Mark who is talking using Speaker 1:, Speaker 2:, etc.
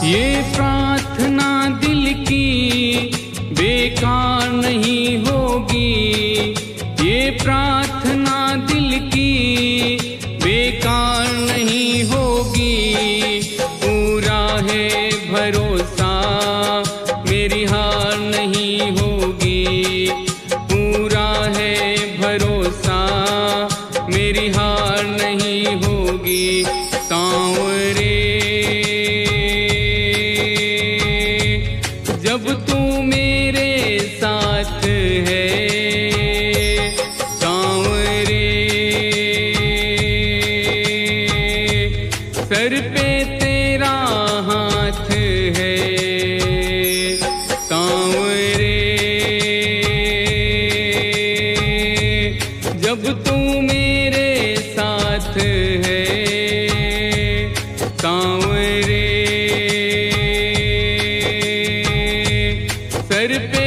Speaker 1: ये प्रार्थना दिल की बेकार नहीं होगी, ये प्रार्थना दिल की बेकार नहीं होगी। पूरा है भरोसा मेरी हार नहीं होगी, पूरा है भरोसा मेरी हार नहीं होगी। सांवरे जब तू मेरे साथ है, सांवरे सर पे तेरा हाथ है, सांवरे जब तू मेरे साथ है, सांवरे सर पे